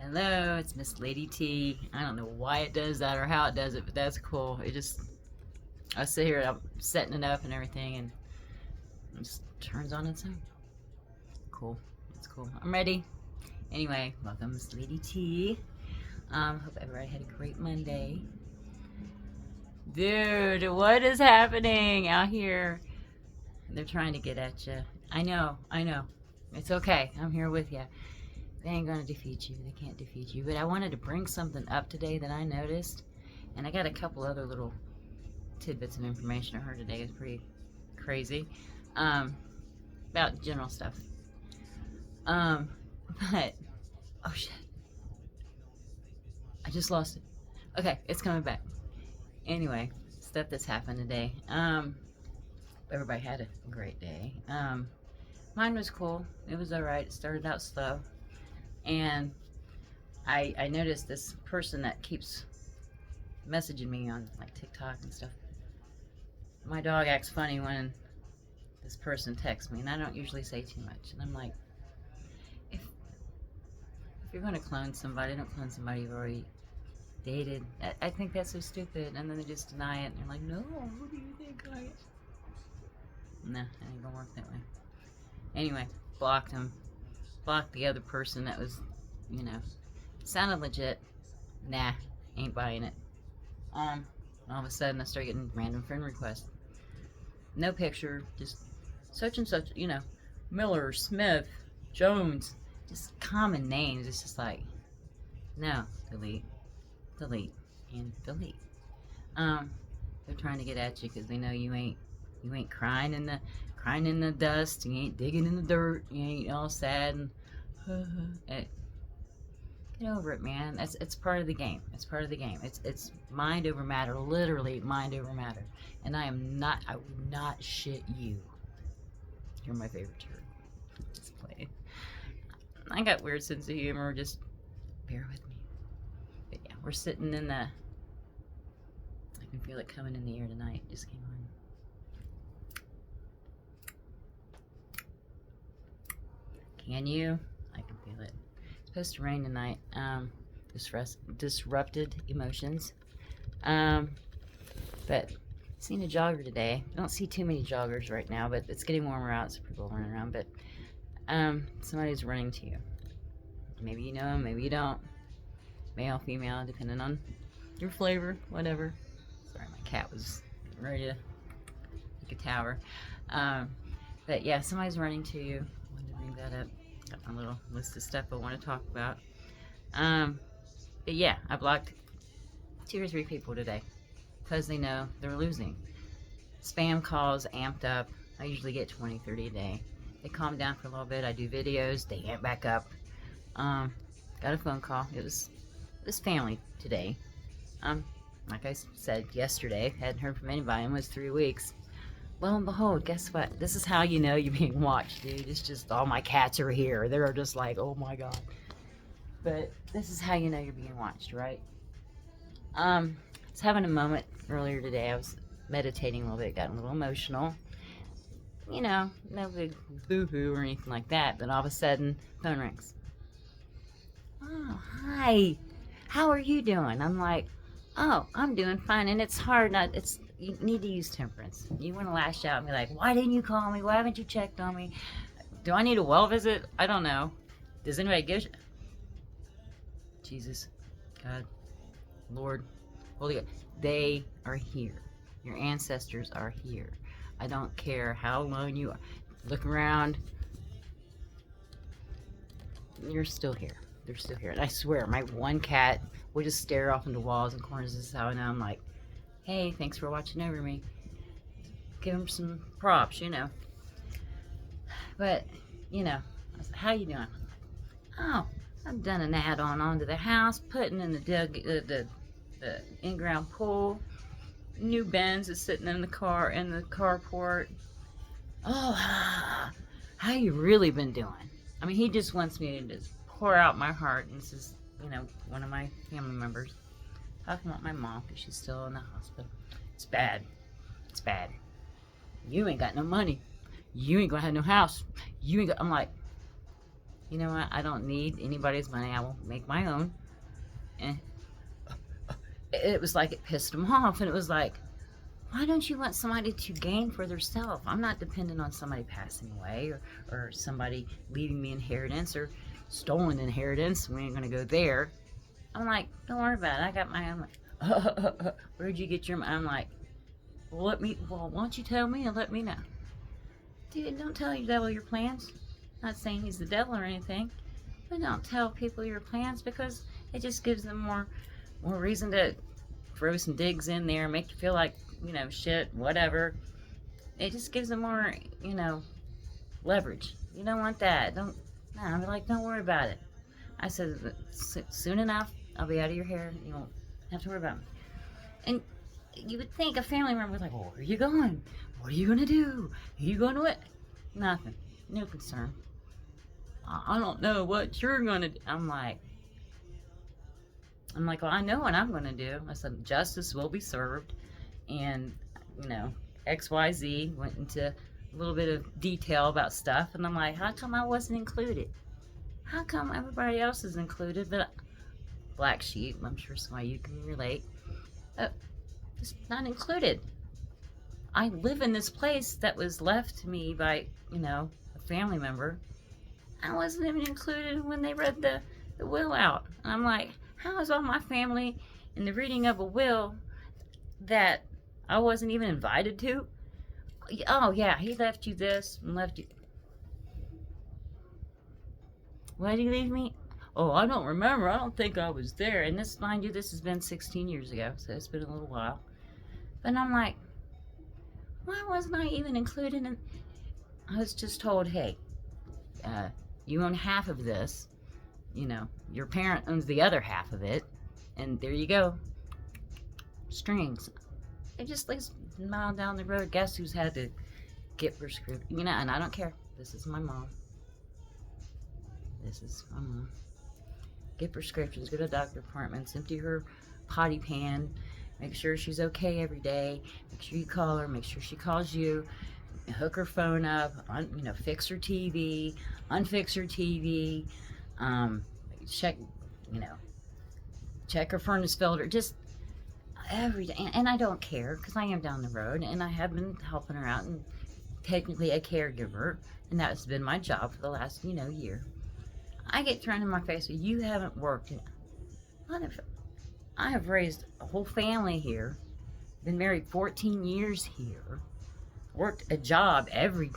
Hello, it's Miss Lady T. I don't know why it does that or how it does it, but that's cool. I sit here, I'm setting it up and everything, and it just turns on its own. Cool. It's cool. I'm ready. Anyway, welcome, Miss Lady T. Hope everybody had a great Monday. Dude, what is happening out here? They're trying to get at you. I know. It's okay. I'm here with you. They ain't gonna defeat you. They can't defeat you. But I wanted to bring something up today that I noticed, and I got a couple other little tidbits of information I heard today. It's pretty crazy, about general stuff. But oh shit, I just lost it. Okay, it's coming back. Anyway, stuff that's happened today. Everybody had a great day. Mine was cool. It was all right. It started out slow. And I noticed this person that keeps messaging me on like TikTok and stuff. My dog acts funny when this person texts me, and I don't usually say too much. And I'm like, if you're going to clone somebody, don't clone somebody you've already dated. I think that's so stupid. And then they just deny it, and they're like, no, what do you think, guys? Nah, it ain't gonna work that way. Anyway, blocked him. Blocked the other person that was, sounded legit. Nah, ain't buying it. All of a sudden I start getting random friend requests. No picture, just such and such, Miller, Smith, Jones, just common names. It's just like, no, delete, and delete. They're trying to get at you because they know you ain't crying in the dust, you ain't digging in the dirt, you ain't all sad and get over it, man. It's part of the game. It's part of the game. It's mind over matter, literally mind over matter. And I would not shit you. You're my favorite turd. Just play. I got weird sense of humor, just bear with me. But yeah, we're sitting in the, I can feel it coming in the air tonight. Just came on. Can you? I can feel it. It's supposed to rain tonight. Disrupted emotions. But seen a jogger today. I don't see too many joggers right now, but it's getting warmer out, so people are running around. But somebody's running to you. Maybe you know him, maybe you don't. Male, female, depending on your flavor, whatever. Sorry, my cat was ready to make a tower. But yeah, somebody's running to you. I wanted to bring that up. Got my little list of stuff I want to talk about. But yeah, I blocked 2 or 3 people today because they know they're losing. Spam calls amped up. I usually get 20, 30 a day. They calm down for a little bit. I do videos. They amp back up. Got a phone call. It was family today. Like I said yesterday, hadn't heard from anybody in almost 3 weeks. Lo and behold, guess what? This is how you know you're being watched, dude. It's just all my cats are here. They're just like, oh my god. But this is how you know you're being watched, right? I was having a moment earlier today. I was meditating a little bit, got a little emotional. No big boo-hoo or anything like that. But all of a sudden, phone rings. Oh, hi. How are you doing? I'm like, oh, I'm doing fine. And it's hard not, you need to use temperance. You want to lash out and be like, why didn't you call me? Why haven't you checked on me? Do I need a well visit? I don't know. Does anybody give Jesus, God, Lord, Holy God, they are here. Your ancestors are here. I don't care how alone you are. Look around. You're still here. They're still here. And I swear, my one cat will just stare off into walls and corners. This is how I know. I'm like, hey, thanks for watching over me. Give him some props, But, I said, how you doing? Oh, I've done an add-on onto the house, putting in the in-ground pool. New Benz is sitting in the carport. Oh, how you really been doing? I mean, he just wants me to just pour out my heart. And this is, one of my family members talking about my mom because she's still in the hospital. It's bad. It's bad. You ain't got no money. You ain't gonna have no house. I'm like, You know what? I don't need anybody's money. I will make my own. And it was like it pissed him off. And it was like, why don't you want somebody to gain for themselves? I'm not dependent on somebody passing away or somebody leaving me inheritance or stolen inheritance. We ain't going to go there. I'm like, don't worry about it. I got my own. Like, where'd you get your money? I'm like, well, why don't you tell me and let me know? Dude, don't tell your devil your plans. Not saying he's the devil or anything, but don't tell people your plans because it just gives them more reason to throw some digs in there, make you feel like, shit, whatever. It just gives them more, leverage. You don't want that. I'm like, don't worry about it. I said, soon enough, I'll be out of your hair. You won't have to worry about me. And you would think a family member was like, well, where are you going? What are you going to do? Are you going to it? Nothing. No concern. I don't know what you're going to do. I'm like, well, I know what I'm going to do. I said, justice will be served. And, XYZ went into a little bit of detail about stuff. And I'm like, how come I wasn't included? How come everybody else is included? But black sheep, I'm sure some of you can relate. Just not included. I live in this place that was left to me by, a family member. I wasn't even included when they read the will out. And I'm like, how is all my family in the reading of a will that I wasn't even invited to? Oh, yeah, he left you this and left you. Why did he leave me? Oh, I don't remember. I don't think I was there. And this, mind you, this has been 16 years ago, so it's been a little while. But I'm like, why wasn't I even included in? I was just told, hey, you own half of this. Your parent owns the other half of it. And there you go. Strings. It just lays a mile down the road. Guess who's had to get prescription? And I don't care. This is my mom. Get prescriptions, go to doctor appointments, empty her potty pan, make sure she's okay every day, make sure you call her, make sure she calls you, hook her phone up, fix her TV, unfix her TV, check her furnace filter, just every day. And I don't care because I am down the road and I have been helping her out and technically a caregiver, and that's been my job for the last, year. I get thrown in my face, you haven't worked. I have raised a whole family here, been married 14 years here, worked a job every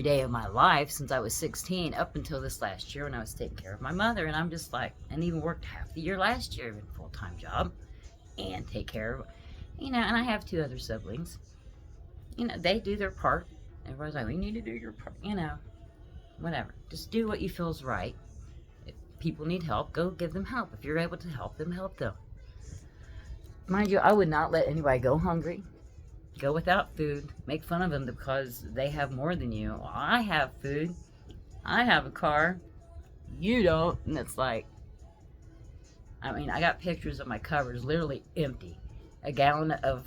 day of my life since I was 16 up until this last year when I was taking care of my mother. And I'm just like, and even worked half the year last year in a full-time job and take care of, and I have 2 other siblings. They do their part. Everybody's like, we need to do your part, whatever. Just do what you feel is right. If people need help, go give them help. If you're able to help them, help them. Mind you, I would not let anybody go hungry, go without food, make fun of them because they have more than you. Well, I have food. I have a car. You don't. And it's like, I got pictures of my cupboards literally empty. A gallon of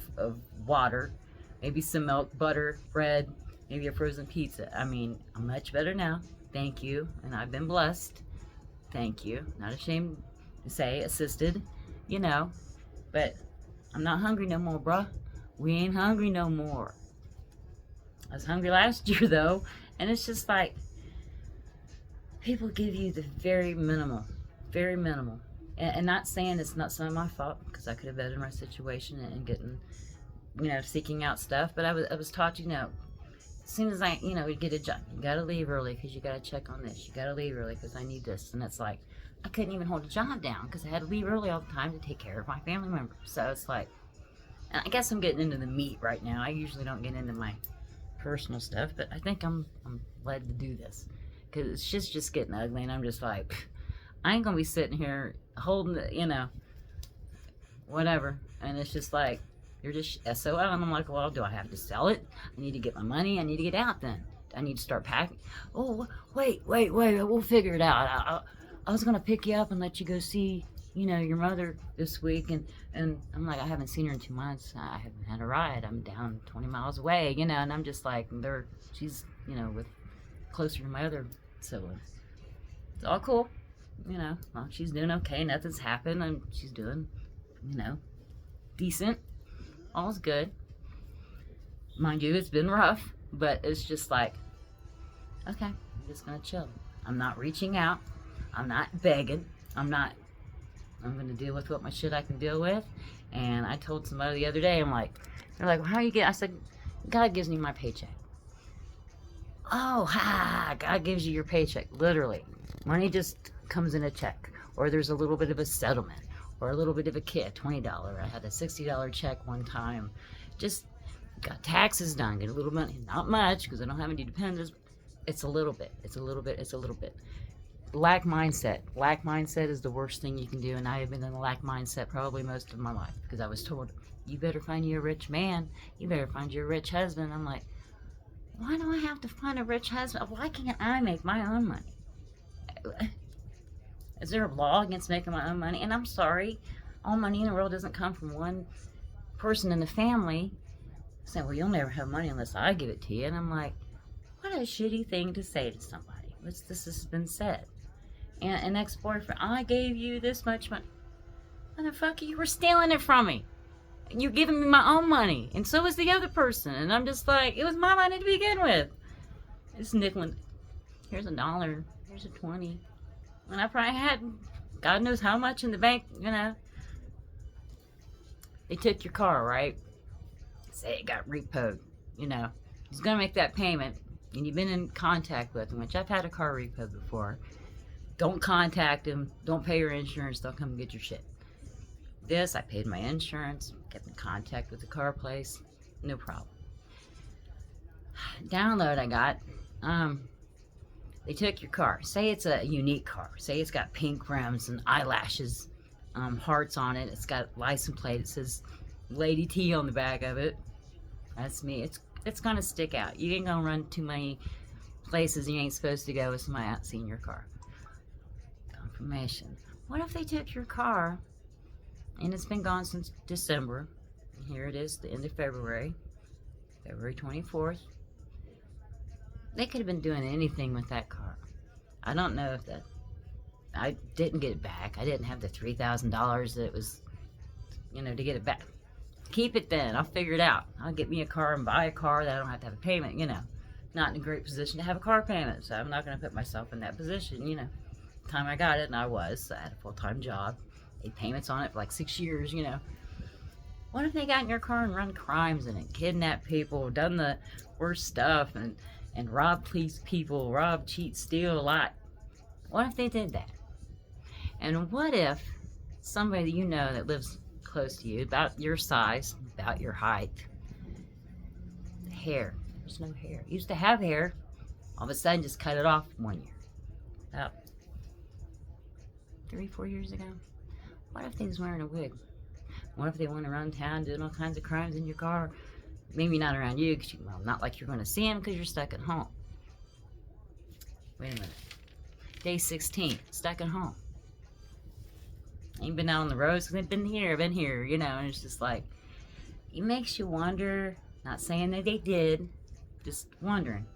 water, maybe some milk, butter, bread, maybe a frozen pizza. I'm much better now. Thank you. And I've been blessed. Thank you. Not ashamed to say, assisted, But I'm not hungry no more, bruh. We ain't hungry no more. I was hungry last year, though. And it's just like, people give you the very minimal. Very minimal. And not saying it's not some of my fault, because I could have bettered my situation and getting, seeking out stuff. But I was taught, as soon as I, we get a job, you got to leave early because you got to check on this. You got to leave early because I need this. And it's like, I couldn't even hold a job down because I had to leave early all the time to take care of my family members. So it's like, and I guess I'm getting into the meat right now. I usually don't get into my personal stuff, but I think I'm led to do this because it's just getting ugly. And I'm just like, I ain't going to be sitting here holding the, whatever. And it's just like, you're just SOL. And I'm like, well, do I have to sell it? I need to get my money. I need to get out then. I need to start packing. Oh, wait. We'll figure it out. I was going to pick you up and let you go see, your mother this week. And I'm like, I haven't seen her in 2 months. I haven't had a ride. I'm down 20 miles away, and I'm just like, she's, with closer to my other siblings. It's all cool. You know, well, she's doing okay. Nothing's happened, and she's doing, you know, decent. All's good. Mind you, it's been rough, but it's just like, okay, I'm just gonna chill. I'm not reaching out. I'm not begging. I'm gonna deal with what my shit I can deal with. And I told somebody the other day, they're like, well, how you get? I said, God gives me my paycheck. Oh, God gives you your paycheck. Literally. Money just comes in a check. Or there's a little bit of a settlement. Or a little bit of a kit, $20. I had a $60 check one time. Just got taxes done, get a little money. Not much, because I don't have any dependents. It's a little bit. It's a little bit. It's a little bit. Lack mindset. Lack mindset is the worst thing you can do, and I have been in a lack mindset probably most of my life, because I was told, you better find you a rich man. You better find you a rich husband. I'm like, why do I have to find a rich husband? Why can't I make my own money? Is there a law against making my own money? And I'm sorry, all money in the world doesn't come from one person in the family saying, well, you'll never have money unless I give it to you. And I'm like, what a shitty thing to say to somebody. This has been said. And an ex-boyfriend, I gave you this much money. Motherfucker, you were stealing it from me. You're giving me my own money, and so is the other person. And I'm just like, it was my money to begin with. It's nickel. Here's $1. Here's a 20. And I probably had God knows how much in the bank, you know. They took your car, right? Say it got repoed, you know. He's gonna make that payment, and you've been in contact with him, which I've had a car repo before. Don't contact him. Don't pay your insurance. They'll come and get your shit. This, I paid my insurance, kept in contact with the car place, no problem. Download I got, they took your car. Say it's a unique car. Say it's got pink rims and eyelashes, hearts on it. It's got license plate. It says Lady T on the back of it. That's me. It's gonna stick out. You ain't gonna run too many places you ain't supposed to go with somebody out seeing your car. Confirmation. What if they took your car and it's been gone since December? Here it is, the end of February 24th. They could have been doing anything with that car. I don't know if I didn't get it back. I didn't have the $3,000 that was, you know, to get it back. Keep it then. I'll figure it out. I'll get me a car and buy a car that I don't have to have a payment, you know. Not in a great position to have a car payment, so I'm not going to put myself in that position, you know. The time I got it, and I had a full-time job. Paid payments on it for like 6 years, you know. What if they got in your car and run crimes in it, kidnapped people, done the worst stuff, and robbed people, rob, cheat, steal a lot? What if they did that? And what if somebody you know that lives close to you, about your size, about your height, hair, there's no hair. Used to have hair, all of a sudden just cut it off 1 year. About 3-4 years ago. What if they was wearing a wig? What if they went around town doing all kinds of crimes in your car? Maybe not around you, well, not like you're going to see them because you're stuck at home. Wait a minute. Day 16, stuck at home. Ain't been out on the roads because I've been here, you know, and it's just like, it makes you wonder, not saying that they did, just wondering.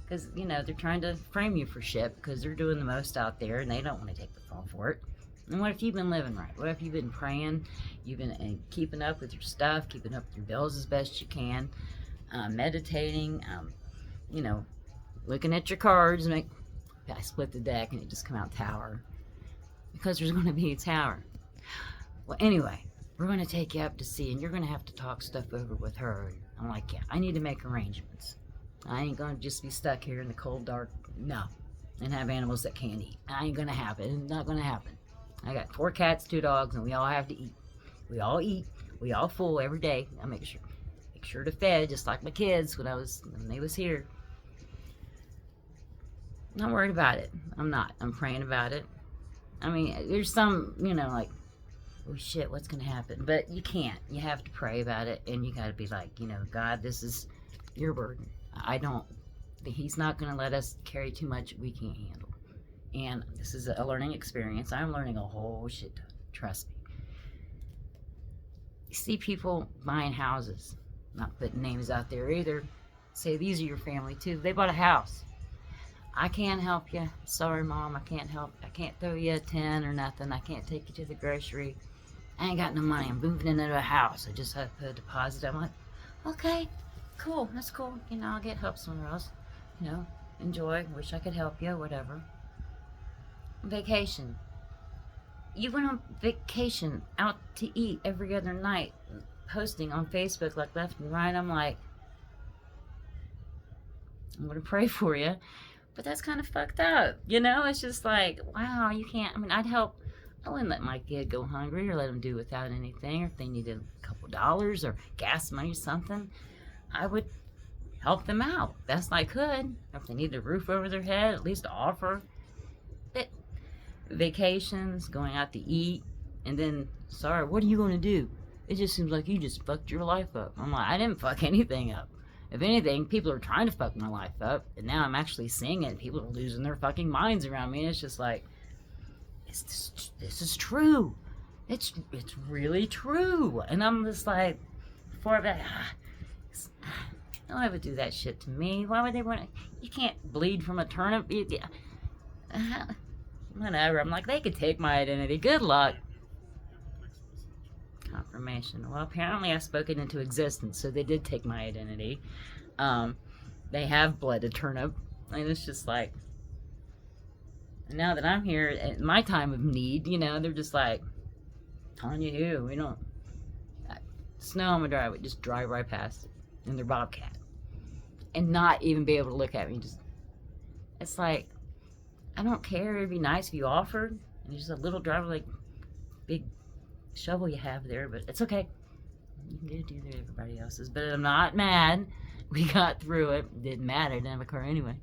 Because, you know, they're trying to frame you for shit because they're doing the most out there and they don't want to take the fall for it. And what if you've been living right? What if you've been praying, you've been keeping up with your stuff, keeping up with your bills as best you can, meditating, you know, looking at your cards, I split the deck and it just come out tower. Because there's going to be a tower. Well, anyway, we're going to take you up to sea and you're going to have to talk stuff over with her. And I'm like, yeah, I need to make arrangements. I ain't going to just be stuck here in the cold, dark, no, and have animals that can't eat. I ain't going to happen. It's not going to happen. I got 4 cats, 2 dogs, and we all have to eat. We all eat. We all full every day. I make sure to fed, just like my kids when they was here. I'm not worried about it. I'm not. I'm praying about it. I mean, there's some, you know, like, oh shit, what's gonna happen? But you can't. You have to pray about it, and you gotta be like, you know, God, this is your burden. He's not gonna let us carry too much we can't handle. And this is a learning experience. I'm learning a whole shit ton. Trust me. You see people buying houses. Not putting names out there either. Say these are your family too. They bought a house. I can't help you. Sorry, Mom, I can't help. I can't throw you a 10 or nothing. I can't take you to the grocery. I ain't got no money. I'm moving into a house. I just have to put a deposit. I'm like, okay, cool. That's cool. You know, I'll get help somewhere else. You know, enjoy. Wish I could help you, whatever. Vacation. You went on vacation out to eat every other night, posting on Facebook like left and right. I'm like, I'm going to pray for you. But that's kind of fucked up. You know, it's just like, wow, you can't. I mean, I'd help. I wouldn't let my kid go hungry or let them do without anything. Or if they needed a couple dollars or gas money or something, I would help them out best I could. If they needed a roof over their head, at least offer. But vacations, going out to eat, and then, sorry, what are you going to do? It just seems like you just fucked your life up. I'm like, I didn't fuck anything up. If anything, people are trying to fuck my life up, and now I'm actually seeing it. People are losing their fucking minds around me. And it's just like, this is true. It's really true. And I'm just like, before that, no one would do that shit to me. Why would they want to? You can't bleed from a turnip. Whatever. I'm like, they could take my identity. Good luck. Confirmation. Well, apparently I spoke it into existence, so they did take my identity. They have bled a turnip, and it's just like, now that I'm here at my time of need, you know, they're just like, Tanya, who? We don't. Snow on my driveway, just drive right past it in their Bobcat, and not even be able to look at me. Just, it's like, I don't care. It'd be nice if you offered. And just a little driver, like big shovel you have there, but it's okay. You can go do that everybody else's. But I'm not mad. We got through it. Didn't matter. Didn't have a car anyway,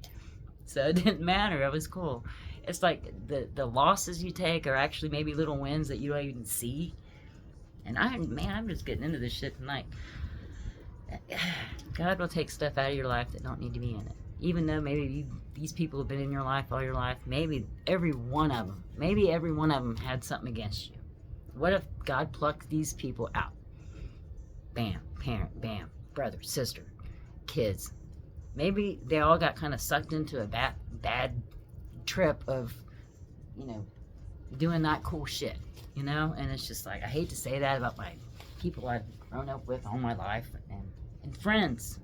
so it didn't matter. It was cool. It's like the losses you take are actually maybe little wins that you don't even see. And I'm just getting into this shit tonight. God will take stuff out of your life that don't need to be in it. Even though maybe these people have been in your life all your life, maybe every one of them had something against you. What if God plucked these people out? Bam, parent, bam, brother, sister, kids. Maybe they all got kind of sucked into a bad trip of, you know, doing that cool shit, you know? And it's just like, I hate to say that about my people I've grown up with all my life and friends.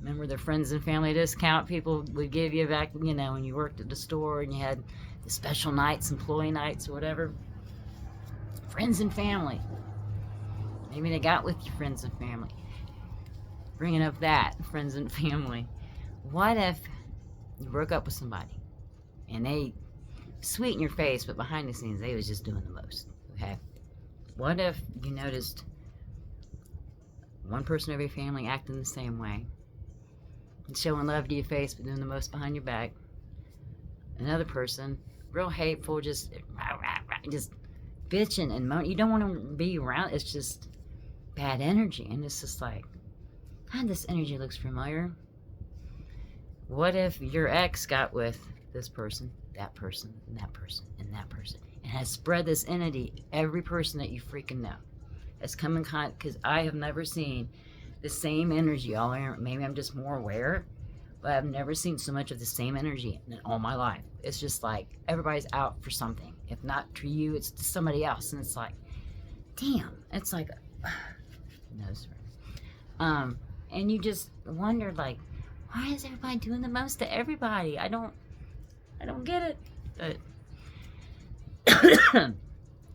Remember the friends and family discount people would give you back, you know, when you worked at the store and you had the special nights, employee nights or whatever. Friends and family. Maybe they got with your friends and family. Bringing up that, friends and family. What if you broke up with somebody and they sweet in your face, but behind the scenes they was just doing the most? Okay. What if you noticed one person of your family acting the same way and showing love to your face but doing the most behind your back? Another person, real hateful, just bitching and moaning. You don't want to be around. It's just bad energy. And it's just like, God, this energy looks familiar. What if your ex got with this person, that person, and that person, and that person, and has spread this entity, every person that you freaking know? It's come in contact, because I have never seen the same energy all around. Maybe I'm just more aware, but I've never seen so much of the same energy in all my life. It's just like everybody's out for something. If not for you, it's to somebody else. And it's like, damn. It's like, no, sir. And you just wonder, like, why is everybody doing the most to everybody? I don't get it. But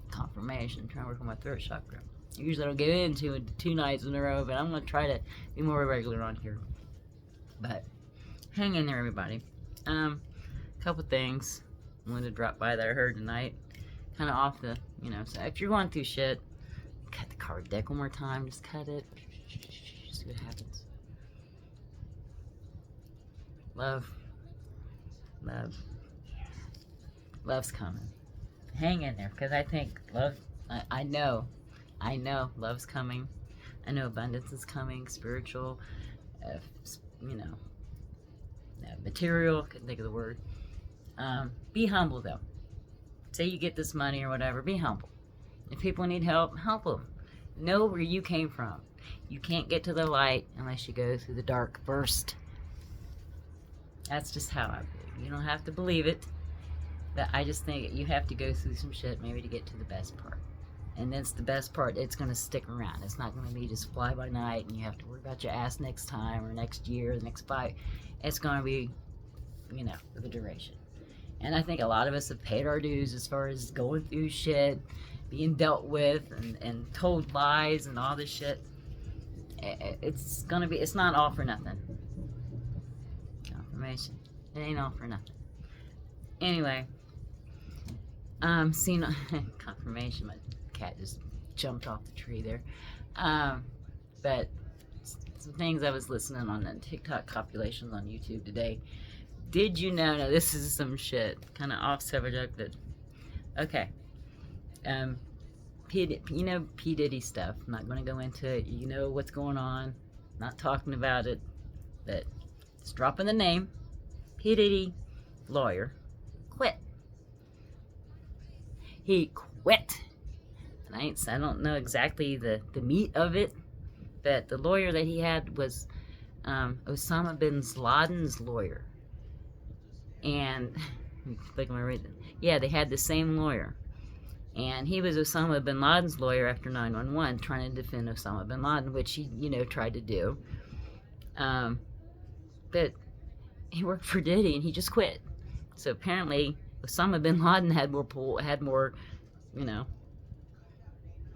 confirmation. Trying to work on my throat chakra. Usually I don't get into it 2 nights in a row, but I'm going to try to be more regular on here. But hang in there, everybody. Couple things I wanted to drop by that I heard tonight. Kind of off the, you know, so if you're going through shit, cut the card deck one more time. Just cut it. See what happens. Love. Love's coming. Hang in there, because I think love, I know love's coming. I know abundance is coming, spiritual, you know, material, couldn't think of the word. Be humble, though. Say you get this money or whatever, be humble. If people need help, help them. Know where you came from. You can't get to the light unless you go through the dark first. That's just how I believe. You don't have to believe it. But I just think you have to go through some shit maybe to get to the best part. And that's the best part. It's going to stick around. It's not going to be just fly by night and you have to worry about your ass next time or next year or the next 5. It's going to be, you know, the duration. And I think a lot of us have paid our dues as far as going through shit, being dealt with, and told lies and all this shit. It's gonna be, it's not all for nothing. Confirmation. It ain't all for nothing. Anyway, seen confirmation. My cat just jumped off the tree there. But some things I was listening on the TikTok compilations on YouTube today. Did you know? Now this is some shit, kind of off subject, but okay. You know P Diddy stuff. I'm not going to go into it. You know what's going on. Not talking about it, but just dropping the name. P Diddy, lawyer, quit. He quit. And I don't know exactly the meat of it, but the lawyer that he had was Osama bin Laden's lawyer. And yeah, they had the same lawyer. And he was Osama bin Laden's lawyer after 9/11, trying to defend Osama bin Laden, which he, you know, tried to do. But he worked for Diddy, and he just quit. So apparently, Osama bin Laden had more, you know,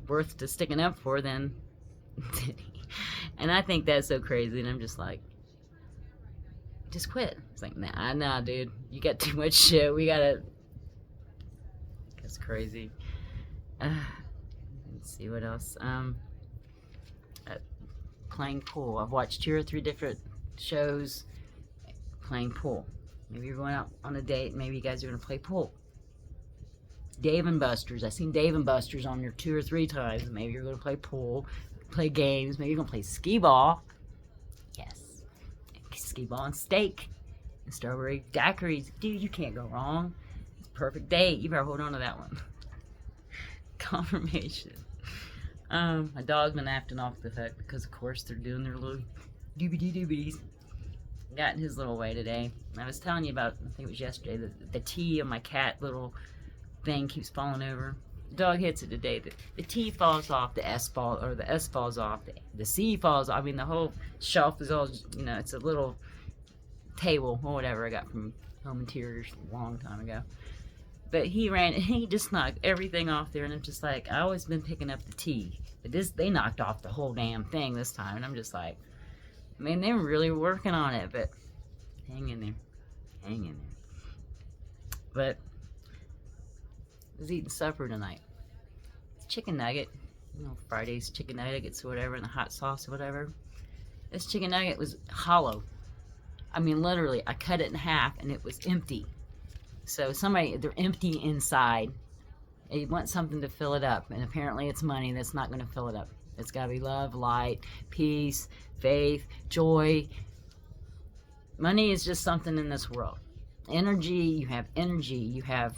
worth to sticking up for than Diddy. And I think that's so crazy. And I'm just like, just quit. It's like, nah, dude. You got too much shit. We gotta. That's crazy. Let's see what else. Playing pool. I've watched 2 or 3 different shows playing pool. Maybe you're going out on a date. Maybe you guys are gonna play pool. Dave and Buster's. I've seen Dave and Buster's on there 2 or 3 times. Maybe you're gonna play pool, play games. Maybe you're gonna play skee ball. Yes. Skee ball and steak and strawberry daiquiris. Dude, you can't go wrong. It's a perfect date. You better hold on to that one. Confirmation. My dog's been acting off the hook because of course they're doing their little doobie-doobies. Got in his little way today. I was telling you about, I think it was yesterday, the T of my cat little thing keeps falling over. The dog hits it today. The T falls off, the S falls, or the S falls off, the C falls off. I mean, the whole shelf is all, you know, it's a little table or whatever I got from Home Interiors a long time ago. But he ran and he just knocked everything off there, and I'm just like, I always been picking up the T. But they knocked off the whole damn thing this time, and I'm just like, man, they were really working on it, but hang in there. Hang in there. But I was eating supper tonight. Chicken nugget, you know, Friday's chicken nuggets or whatever, and the hot sauce or whatever. This chicken nugget was hollow. I mean, literally, I cut it in half and it was empty. So they're empty inside. They want something to fill it up, and apparently it's money that's not going to fill it up. It's got to be love, light, peace, faith, joy. Money is just something in this world. Energy, you have energy, you have,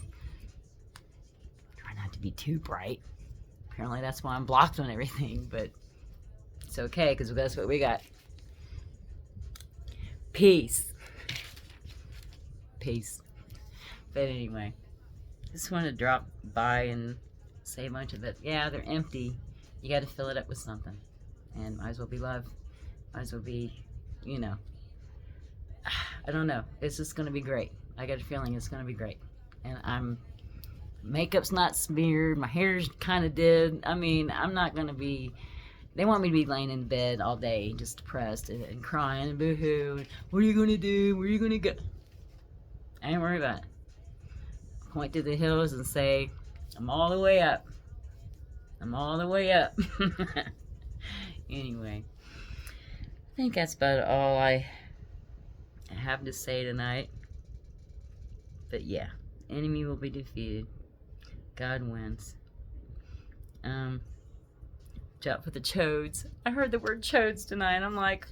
try not to be too bright. Apparently that's why I'm blocked on everything, but it's okay because that's what we got. Peace. Peace. But anyway, just wanted to drop by and say a bunch of it. Yeah, they're empty. You got to fill it up with something. And might as well be love. Might as well be, you know. I don't know. It's just going to be great. I got a feeling it's going to be great. And makeup's not smeared. My hair's kind of did. I mean, I'm not going to be, they want me to be laying in bed all day just depressed and crying and boo-hoo. What are you going to do? Where are you going to go? I ain't worried about it. Point to the hills and say, I'm all the way up. I'm all the way up. Anyway, I think that's about all I have to say tonight. But yeah, enemy will be defeated. God wins. Watch out for the chodes. I heard the word chodes tonight. I'm like,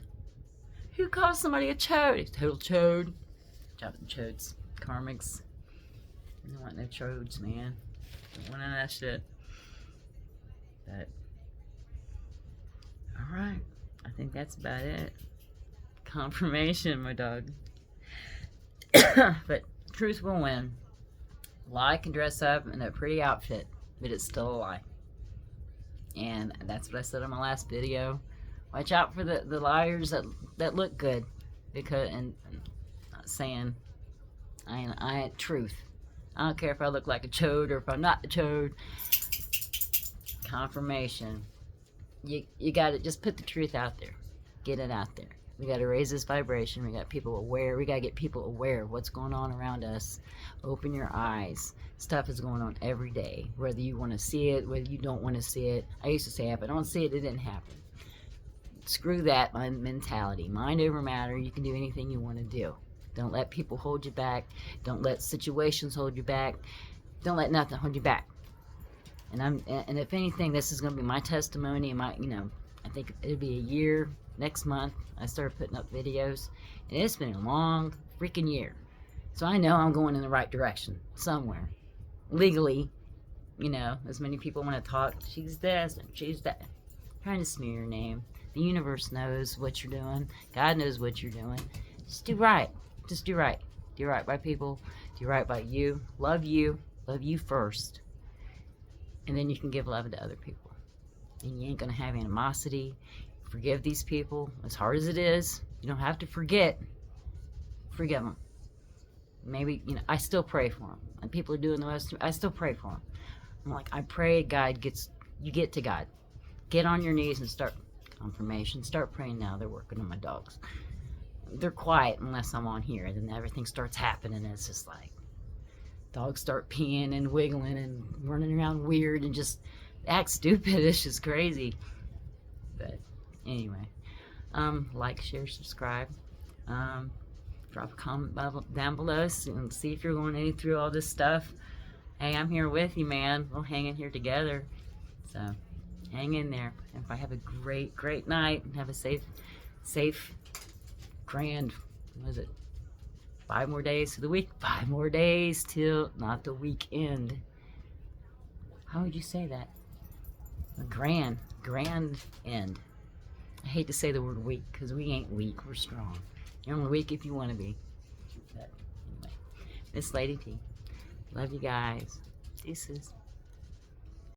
who calls somebody a chode? Total chode. Watch out for the chodes. Karmics. I don't want no chodes, man. Don't want none of that shit. But, alright. I think that's about it. Confirmation, my dog. But truth will win. Lie can dress up in a pretty outfit, but it's still a lie. And that's what I said in my last video. Watch out for the liars that look good, because and not saying I truth. I don't care if I look like a chode or if I'm not a chode. Confirmation. You got to just put the truth out there. Get it out there. We got to raise this vibration. We got people aware. We got to get people aware of what's going on around us. Open your eyes. Stuff is going on every day. Whether you want to see it, whether you don't want to see it. I used to say, if I don't see it, it didn't happen. Screw that mentality. Mind over matter. You can do anything you want to do. Don't let people hold you back. Don't let situations hold you back. Don't let nothing hold you back. And if anything, this is going to be my testimony. And I think it'll be a year next month. I started putting up videos, and it's been a long freaking year. So I know I'm going in the right direction somewhere. Legally, as many people want to talk, she's this and she's that. Trying to smear your name. The universe knows what you're doing. God knows what you're doing. Just do right. Just do right. Do right by people. Do right by you. Love you. Love you first. And then you can give love to other people. And you ain't going to have animosity. Forgive these people. As hard as it is, you don't have to forget. Forgive them. Maybe, I still pray for them. And people are doing the most. I still pray for them. I'm like, I pray God you get to God. Get on your knees and start confirmation. Start praying now. They're working on my dogs. They're quiet unless I'm on here. And then everything starts happening. And it's just like, dogs start peeing and wiggling and running around weird and just act stupid. It's just crazy. But anyway, like, share, subscribe. Drop a comment down below and see if you're going through all this stuff. Hey, I'm here with you, man. We'll hang in here together. So hang in there. If I have a great night and have a safe, grand, what is it? 5 more days to the week. 5 more days till, not the weekend. How would you say that? A grand end. I hate to say the word weak, because we ain't weak. We're strong. You're only weak if you want to be. But anyway, Miss Lady T. Love you guys. Deuces.